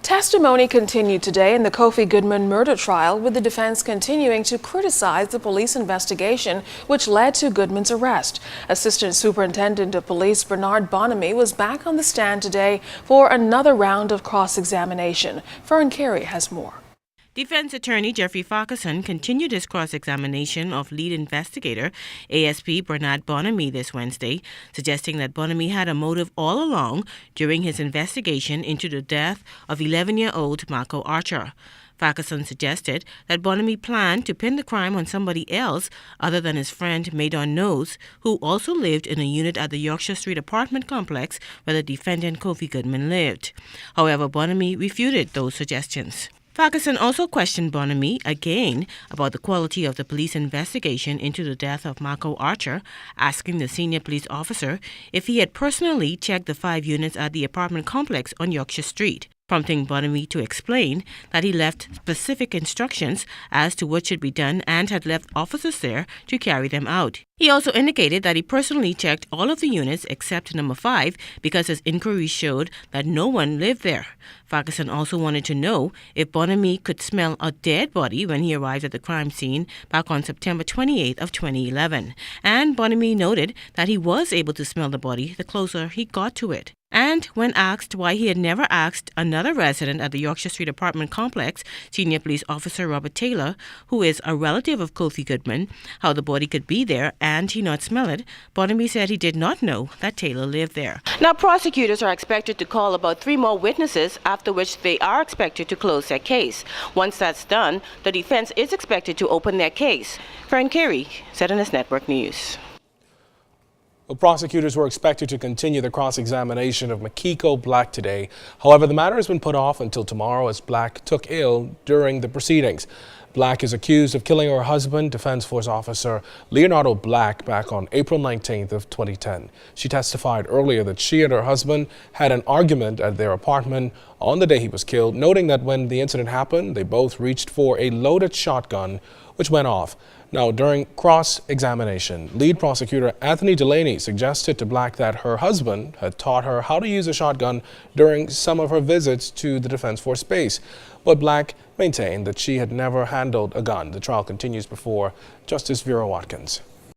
Testimony continued today in the Kofi Goodman murder trial, with the defense continuing to criticize the police investigation which led to Goodman's arrest. Assistant Superintendent of Police Bernard Bonamy was back on the stand today for another round of cross-examination. Fern Carey has more. Defense attorney Jeffrey Farquharson continued his cross-examination of lead investigator ASP Bernard Bonamy this Wednesday, suggesting that Bonamy had a motive all along during his investigation into the death of 11-year-old Marco Archer. Farquharson suggested that Bonamy planned to pin the crime on somebody else other than his friend Maydon Knowles, who also lived in a unit at the Yorkshire Street apartment complex where the defendant Kofi Goodman lived. However, Bonamy refuted those suggestions. Farquharson also questioned Bonamy again about the quality of the police investigation into the death of Marco Archer, asking the senior police officer if he had personally checked the 5 units at the apartment complex on Yorkshire Street, prompting Bonamy to explain that he left specific instructions as to what should be done and had left officers there to carry them out. He also indicated that he personally checked all of the units except number 5 because his inquiries showed that no one lived there. Farquharson also wanted to know if Bonamy could smell a dead body when he arrived at the crime scene back on September 28th of 2011. And Bonamy noted that he was able to smell the body the closer he got to it. And when asked why he had never asked another resident at the Yorkshire Street apartment complex, Senior Police Officer Robert Taylor, who is a relative of Kofi Goodman, how the body could be there and he not smell it, Bonamy said he did not know that Taylor lived there. Now, prosecutors are expected to call about 3 more witnesses, after which they are expected to close their case. Once that's done, the defense is expected to open their case. Fern Carey, ZNS Network News. Well, prosecutors were expected to continue the cross-examination of Makiko Black today. However, the matter has been put off until tomorrow as Black took ill during the proceedings. Black is accused of killing her husband, Defense Force Officer Leonardo Black, back on April 19th of 2010. She testified earlier that she and her husband had an argument at their apartment on the day he was killed, noting that when the incident happened, they both reached for a loaded shotgun, which went off. Now, during cross-examination, lead prosecutor Anthony Delaney suggested to Black that her husband had taught her how to use a shotgun during some of her visits to the Defense Force base. But Black maintained that she had never handled a gun. The trial continues before Justice Vera Watkins.